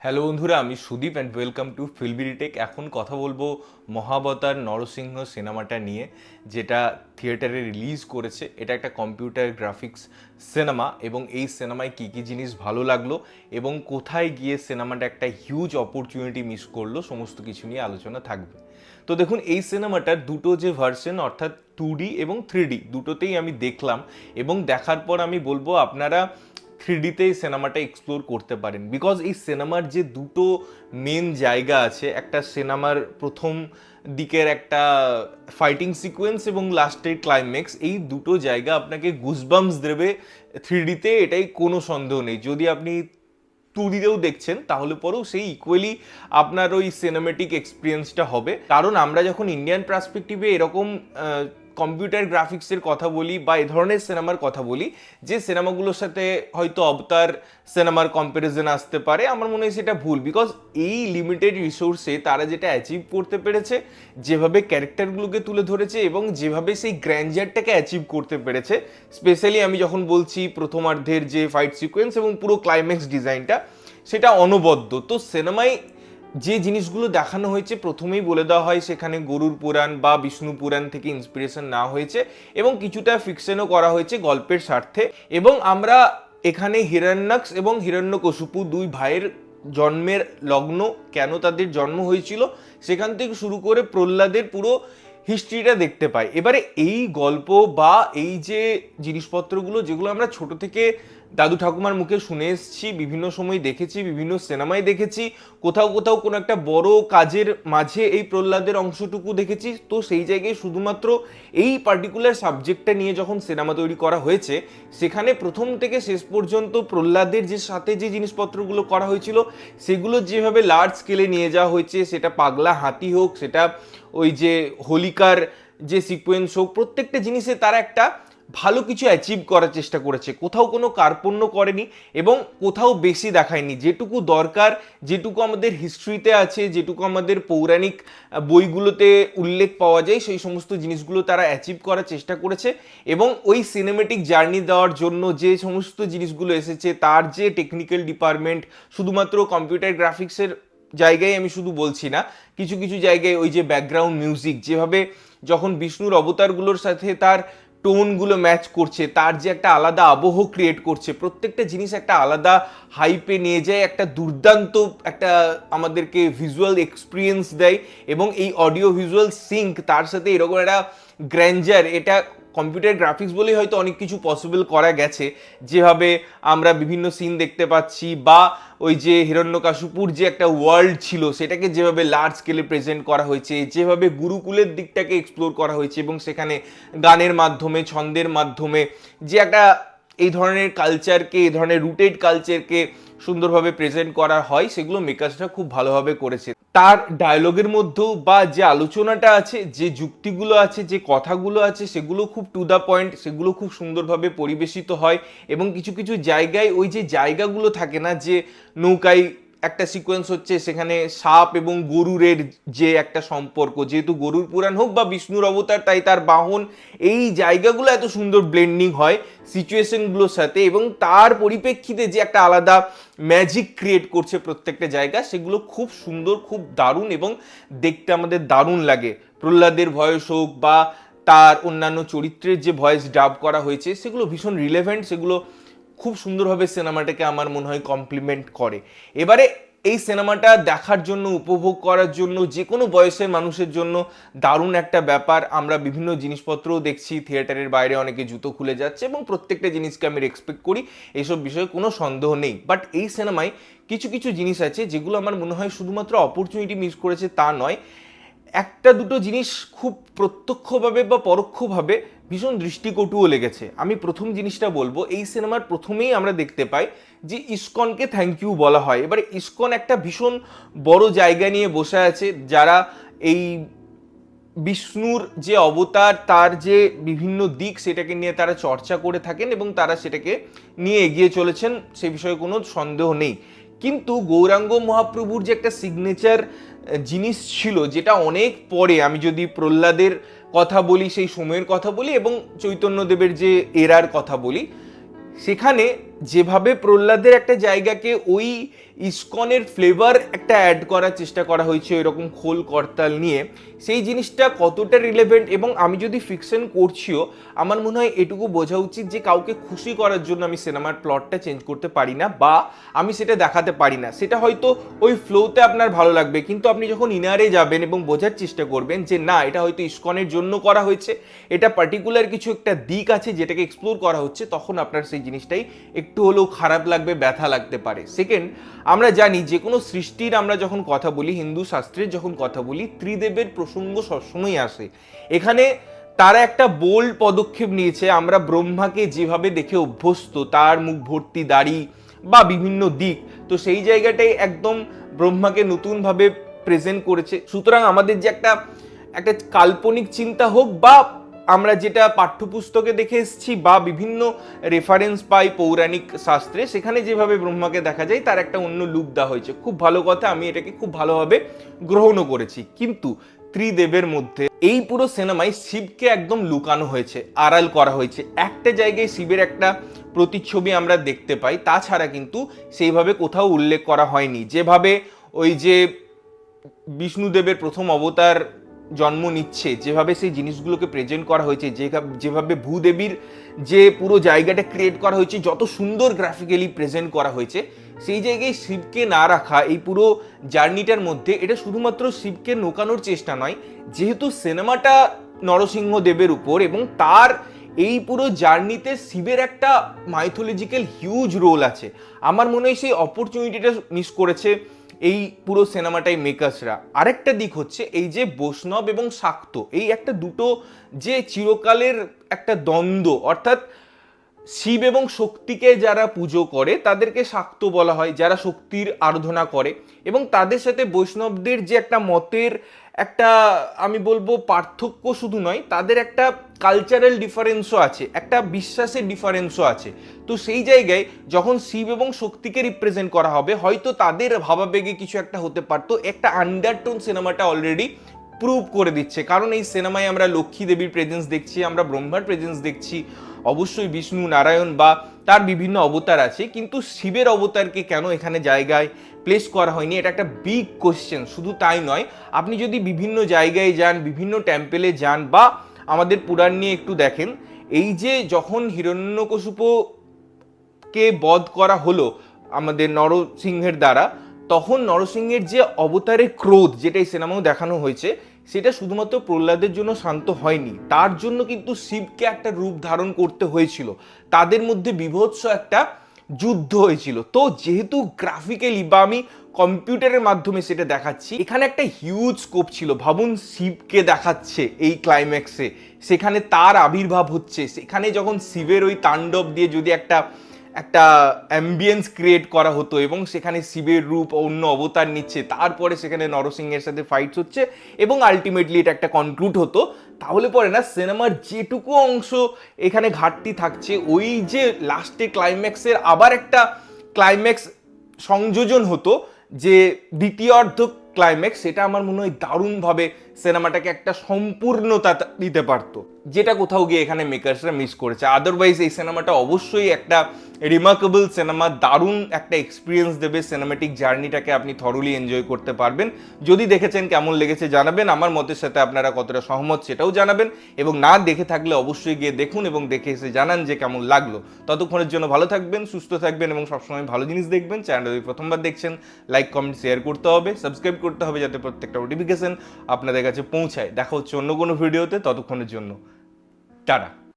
Hello বন্ধুরা, আমি Sudip and welcome to ফিল্মিরিটেক। এখন কথা বলবো মহাবতার নরসিংহ সিনেমাটা নিয়ে, যেটা থিয়েটারে রিলিজ করেছে। এটা একটা কম্পিউটার গ্রাফিক্স সিনেমা এবং এই সিনেমায় কী কী জিনিস ভালো লাগলো এবং কোথায় গিয়ে সিনেমাটা একটা হিউজ অপরচুনিটি মিস করলো, সমস্ত কিছু নিয়ে আলোচনা থাকবে। তো দেখুন, এই সিনেমাটার দুটো যে ভার্সন, অর্থাৎ 2D এবং 3D দুটোতেই আমি দেখলাম এবং দেখার পর আমি বলবো আপনারা 3Dতে এই সিনেমাটা এক্সপ্লোর করতে পারেন। বিকজ এই সিনেমার যে দুটো মেন জায়গা আছে, একটা সিনেমার প্রথম দিকের একটা ফাইটিং সিকোয়েন্স এবং লাস্টের ক্লাইম্যাক্স, এই দুটো জায়গা আপনাকে গুজবাম্পস দেবে 3Dতে, এটাই কোনো সন্দেহ নেই। যদি আপনি 2Dতেও দেখছেন তাহলে পরেও সেই ইকুয়ালি আপনার ওই সিনেমেটিক এক্সপিরিয়েন্সটা হবে। কারণ আমরা যখন ইন্ডিয়ান পার্সপেক্টিভে এরকম কম্পিউটার গ্রাফিক্সের কথা বলি বা এ ধরনের সিনেমার কথা বলি, যে সিনেমাগুলোর সাথে হয়তো অবতার সিনেমার কম্প্যারিজন আসতে পারে, আমার মনে হয় সেটা ভুল। বিকজ এই লিমিটেড রিসোর্সে তারা যেটা অ্যাচিভ করতে পেরেছে, যেভাবে ক্যারেক্টারগুলোকে তুলে ধরেছে এবং যেভাবে সেই গ্র্যান্ডারটাকে অ্যাচিভ করতে পেরেছে, স্পেশালি আমি যখন বলছি প্রথমার্ধের যে ফাইট সিকোয়েন্স এবং পুরো ক্লাইম্যাক্স ডিজাইনটা, সেটা অনবদ্য। তো সিনেমায় যে জিনিসগুলো দেখানো হয়েছে, প্রথমেই বলে দেওয়া হয় সেখানে গরুর পুরাণ বা বিষ্ণু পুরাণ থেকে ইন্সপিরেশন নেওয়া হয়েছে এবং কিছুটা ফিকশনও করা হয়েছে গল্পের স্বার্থে। এবং আমরা এখানে হিরণ্যাক্ষ এবং হিরণ্যকশিপু দুই ভাইয়ের জন্মের লগ্ন, কেন তাদের জন্ম হয়েছিল, সেখান থেকে শুরু করে প্রহ্লাদের পুরো হিস্ট্রিটা দেখতে পাই। এবারে এই গল্প বা এই যে জিনিসপত্রগুলো, যেগুলো আমরা ছোট থেকে দাদু ঠাকুমার মুখে শুনে এসেছি, বিভিন্ন সময় দেখেছি, বিভিন্ন সিনেমায় দেখেছি, কোথাও কোথাও কোনো একটা বড় কাজের মাঝে এই প্রহ্লাদের অংশটুকু দেখেছি, তো সেই জায়গায় শুধুমাত্র এই পার্টিকুলার সাবজেক্টটা নিয়ে যখন সিনেমা তৈরি করা হয়েছে, সেখানে প্রথম থেকে শেষ পর্যন্ত প্রহ্লাদের যে সাথে যে জিনিসপত্রগুলো করা হয়েছিল, সেগুলো যেভাবে লার্জ স্কেলে নিয়ে যাওয়া হয়েছে, সেটা পাগলা হাতি হোক, সেটা ওই যে হোলিকার যে সিকোয়েন্স হোক, প্রত্যেকটা জিনিসে তারা একটা ভালো কিছু অ্যাচিভ করার চেষ্টা করেছে। কোথাও কোনো কার্পণ্য করেনি এবং কোথাও বেশি দেখায়নি। যেটুকু দরকার, যেটুকু আমাদের হিস্ট্রিতে আছে, যেটুকু আমাদের পৌরাণিক বইগুলোতে উল্লেখ পাওয়া যায়, সেই সমস্ত জিনিসগুলো তারা অ্যাচিভ করার চেষ্টা করেছে। এবং ওই সিনেমেটিক জার্নি দেওয়ার জন্য যে সমস্ত জিনিসগুলো এসেছে, তার যে টেকনিক্যাল ডিপার্টমেন্ট, শুধুমাত্র কম্পিউটার গ্রাফিক্সের জায়গায় আমি শুধু বলছি না, কিছু কিছু জায়গায় ওই যে ব্যাকগ্রাউন্ড মিউজিক, যেভাবে যখন বিষ্ণুর অবতারগুলোর সাথে তার টোনগুলো ম্যাচ করছে, তার যে একটা আলাদা আবহ ক্রিয়েট করছে, প্রত্যেকটা জিনিস একটা আলাদা হাইপে নিয়ে যায়, একটা দুর্দান্ত একটা আমাদেরকে ভিজুয়াল এক্সপিরিয়েন্স দেয়। এবং এই অডিও ভিজুয়াল সিঙ্ক, তার সাথে এরকম একটা গ্র্যান্ডার, এটা কম্পিউটার গ্রাফিক্স বলেই হয়তো অনেক কিছু পসিবল করা গেছে। যেভাবে আমরা বিভিন্ন সিন দেখতে পাচ্ছি, বা ওই যে হিরণ্যকশিপুর যে একটা ওয়ার্ল্ড ছিল, সেটাকে যেভাবে লার্জ স্কেলে প্রেজেন্ট করা হয়েছে, যেভাবে গুরুকুলের দিকটাকে এক্সপ্লোর করা হয়েছে এবং সেখানে গানের মাধ্যমে, ছন্দের মাধ্যমে যে একটা এই ধরনের কালচারকে, এই ধরনের রুটেড কালচারকে সুন্দরভাবে প্রেজেন্ট করা হয়, সেগুলো মেকার্সরা খুব ভালোভাবে করেছে। তার ডায়লগের মধ্যেও বা যে আলোচনাটা আছে, যে যুক্তিগুলো আছে, যে কথাগুলো আছে, সেগুলো খুব টু দ্য পয়েন্ট, সেগুলো খুব সুন্দরভাবে পরিবেশিত হয়। এবং কিছু কিছু জায়গায় ওই যে জায়গাগুলো থাকে না, যে নৌকায় একটা সিকোয়েন্স হচ্ছে, সেখানে সাপ এবং গরুরের যে একটা সম্পর্ক, যেহেতু গরুর পুরাণ হোক বা বিষ্ণুর অবতার, তাই তার বাহন, এই জায়গাগুলো এত সুন্দর ব্লেন্ডিং হয় সিচুয়েশনগুলোর সাথে, এবং তার পরিপ্রেক্ষিতে যে একটা আলাদা ম্যাজিক ক্রিয়েট করছে প্রত্যেকটা জায়গা, সেগুলো খুব সুন্দর, খুব দারুণ এবং দেখতে আমাদের দারুণ লাগে। প্রহ্লাদের ভয়েস হোক বা তার অন্যান্য চরিত্রের যে ভয়েস ডাব করা হয়েছে, সেগুলো ভীষণ রিলেভেন্ট, সেগুলো খুব সুন্দরভাবে সিনেমাটাকে আমার মনে হয় কমপ্লিমেন্ট করে। এবারে এই সিনেমাটা দেখার জন্য, উপভোগ করার জন্য, যে কোনো বয়সের মানুষের জন্য দারুণ একটা ব্যাপার। আমরা বিভিন্ন জিনিসপত্রও দেখছি, থিয়েটারের বাইরে অনেকে জুতো খুলে যাচ্ছে এবং প্রত্যেকটা জিনিসকে আমি রেসপেক্ট করি, এইসব বিষয়ে কোনো সন্দেহ নেই। বাট এই সিনেমায় কিছু কিছু জিনিস আছে যেগুলো আমার মনে হয় শুধুমাত্র অপরচুনিটি মিস করেছে তা নয়, একটা দুটো জিনিস খুব প্রত্যক্ষভাবে বা পরোক্ষভাবে ভীষণ দৃষ্টিকটুও লেগেছে। আমি প্রথম জিনিসটা বলবো, এই সিনেমার প্রথমেই আমরা দেখতে পাই যে ইসকনকে থ্যাংক ইউ বলা হয়। এবারে ইসকন একটা ভীষণ বড় জায়গা নিয়ে বসে আছে, যারা এই বিষ্ণুর যে অবতার, তার যে বিভিন্ন দিক, সেটাকে নিয়ে তারা চর্চা করে থাকেন এবং তারা সেটাকে নিয়ে এগিয়ে চলেছেন, সে বিষয়ে কোনো সন্দেহ নেই। কিন্তু গৌরাঙ্গ মহাপ্রভুর যে একটা সিগনেচার জিনিস ছিল, যেটা অনেক পরে, আমি যদি প্রহ্লাদের কথা বলি, সেই সময়ের কথা বলি এবং চৈতন্যদেবের যে এরার কথা বলি, সেখানে যেভাবে প্রহ্লাদের একটা জায়গাকে ওই ইসকনের ফ্লেভার একটা অ্যাড করার চেষ্টা করা হয়েছে এরকম খোল করতাল নিয়ে, সেই জিনিসটা কতটা রিলেভেন্ট, এবং আমি যদি ফিকশন করছিও আমার মনে হয় এটুকু বোঝা উচিত যে কাউকে খুশি করার জন্য আমি সিনেমার প্লটটা চেঞ্জ করতে পারি না বা আমি সেটা দেখাতে পারি না। সেটা হয়তো ওই ফ্লোতে আপনার ভালো লাগবে, কিন্তু আপনি যখন ইনারে যাবেন এবং বোঝার চেষ্টা করবেন যে না এটা হয়তো ইসকনের জন্য করা হয়েছে, এটা পার্টিকুলার কিছু একটা দিক আছে যেটাকে এক্সপ্লোর করা হচ্ছে, তখন আপনার সেই জিনিসটাই একটু হলেও খারাপ লাগবে, ব্যথা লাগতে পারে। সেকেন্ড, আমরা জানি যে কোনো সৃষ্টির আমরা যখন কথা বলি, হিন্দু শাস্ত্রের যখন কথা বলি, ত্রিদেবের প্রসঙ্গ সবসময় আসে। এখানে তারা একটা বোল্ড পদক্ষেপ নিয়েছে। আমরা ব্রহ্মাকে যেভাবে দেখে অভ্যস্ত, তার মুখ ভর্তি দাড়ি বা বিভিন্ন দিক, তো সেই জায়গাটাই একদম ব্রহ্মাকে নতুনভাবে প্রেজেন্ট করেছে। সুতরাং আমাদের যে একটা কাল্পনিক চিন্তা হোক বা আমরা যেটা পাঠ্যপুস্তকে দেখে এসেছি বা বিভিন্ন রেফারেন্স পাই পৌরাণিক শাস্ত্রে, সেখানে যেভাবে ব্রহ্মাকে দেখা যায় তার একটা অন্য লুক দেওয়া হয়েছে। খুব ভালো কথা, আমি এটাকে খুব ভালোভাবে গ্রহণও করেছি। কিন্তু ত্রিদেবের মধ্যে এই পুরো সিনেমায় শিবকে একদম লুকানো হয়েছে, আড়াল করা হয়েছে। একটা জায়গায় শিবের একটা প্রতিচ্ছবি আমরা দেখতে পাই, তাছাড়া কিন্তু সেইভাবে কোথাও উল্লেখ করা হয়নি। যেভাবে ওই যে বিষ্ণুদেবের প্রথম অবতার জন্ম নিচ্ছে, যেভাবে সেই জিনিসগুলোকে প্রেজেন্ট করা হয়েছে, যেভাবে ভূদেবীর যে পুরো জায়গাটা ক্রিয়েট করা হয়েছে, যত সুন্দর গ্রাফিক্যালি প্রেজেন্ট করা হয়েছে, সেই জায়গায় শিবকে না রাখা এই পুরো জার্নিটার মধ্যে, এটা শুধুমাত্র শিবকে নোকানোর চেষ্টা নয়, যেহেতু সিনেমাটা নরসিংহ দেবের উপর এবং তার এই পুরো জার্নিতে শিবের একটা মাইথোলজিক্যাল হিউজ রোল আছে। আমার মনে হয় সেই অপরচুনিটিটা মিস করেছে এই পুরো সিনেমাটাই মেকার্সরা। আরেকটা দিক হচ্ছে এই যে বৈষ্ণব এবং শাক্ত, এই একটা দুটো যে চিরকালের একটা দ্বন্দ্ব, অর্থাৎ শিব এবং শক্তিকে যারা পুজো করে তাদেরকে শাক্ত বলা হয়, যারা শক্তির আরাধনা করে, এবং তাদের সাথে বৈষ্ণবদের যে একটা মতের একটা আমি বলবো পার্থক্য শুধু নয়, তাদের একটা কালচারাল ডিফারেন্সও আছে, একটা বিশ্বাসের ডিফারেন্সও আছে। তো সেই জায়গায় যখন শিব এবং শক্তিকে রিপ্রেজেন্ট করা হবে, হয়তো তাদের ভাবাবেগে কিছু একটা হতে পারতো। একটা আন্ডারটোন সিনেমাটা অলরেডি প্রুভ করে দিচ্ছে, কারণ এই সিনেমায় আমরা লক্ষ্মী দেবীর প্রেজেন্স দেখছি, আমরা ব্রহ্মার প্রেজেন্স দেখছি, অবশ্যই বিষ্ণু নারায়ণ বা তার বিভিন্ন অবতার আছে, কিন্তু শিবের অবতারকে কেন এখানে জায়গায় প্লেস করা হয়নি, এটা একটা বিগ কোশ্চেন। শুধু তাই নয়, আপনি যদি বিভিন্ন জায়গায় যান, বিভিন্ন টেম্পেলে যান বা আমাদের পুরাণ নিয়ে একটু দেখেন, এই যে যখন হিরণ্যকশিপুকে বধ করা হলো আমাদের নরসিংহের দ্বারা, তখন নরসিংহের যে অবতারের ক্রোধ, যেটা এই সিনেমাও দেখানো হয়েছে, সেটা শুধুমাত্র প্রহ্লাদের জন্য শান্ত হয়নি, তার জন্য কিন্তু শিবকে একটা রূপ ধারণ করতে হয়েছিল, তাদের মধ্যে বিভৎস একটা যুদ্ধ হয়েছিল। তো যেহেতু গ্রাফিক্যালি বা আমি কম্পিউটারের মাধ্যমে সেটা দেখাচ্ছি, এখানে একটা হিউজ স্কোপ ছিল। ভাবুন, শিবকে দেখাচ্ছে এই ক্লাইম্যাক্সে, সেখানে তার আবির্ভাব হচ্ছে, সেখানে যখন শিবের ওই তাণ্ডব দিয়ে যদি একটা অ্যাম্বিয়েন্স ক্রিয়েট করা হতো এবং সেখানে শিবের রূপ অন্য অবতার নিচ্ছে, তারপরে সেখানে নরসিংহের সাথে ফাইটস হচ্ছে এবং আলটিমেটলি এটা একটা কনক্লুড হতো, তাহলে পরে না সিনেমার যেটুকু অংশ এখানে ঘাটতি থাকছে, ওই যে লাস্টে ক্লাইম্যাক্সের আবার একটা ক্লাইম্যাক্স সংযোজন হতো, যে দ্বিতীয় অর্ধ ক্লাইম্যাক্স, সেটা আমার মনে হয় দারুণভাবে সিনেমাটাকে একটা সম্পূর্ণতা দিতে পারতো, যেটা কোথাও গিয়ে এখানে মেকার্সরা মিস করেছে। আদারওয়াইজ এই সিনেমাটা অবশ্যই একটা রিমার্কেবল সিনেমা, দারুণ একটা এক্সপিরিয়েন্স দেবে, সিনেমাটিক জার্নিটাকে আপনি থরলি এনজয় করতে পারবেন। যদি দেখেছেন কেমন লেগেছে জানাবেন, আমার মতের সাথে আপনারা কতটা সহমত সেটাও জানাবেন, এবং না দেখে থাকলে অবশ্যই গিয়ে দেখুন এবং দেখে এসে জানান যে কেমন লাগলো। ততক্ষণের জন্য ভালো থাকবেন, সুস্থ থাকবেন এবং সবসময় ভালো জিনিস দেখবেন। চ্যানেল যদি প্রথমবার দেখছেন, লাইক কমেন্ট শেয়ার করতে হবে, সাবস্ক্রাইব করতে হবে, যাতে প্রত্যেকটা নোটিফিকেশন আপনাদের কাছে পৌঁছায়। দেখা হচ্ছে অন্য কোনো ভিডিওতে, ততক্ষণের জন্য টাটা।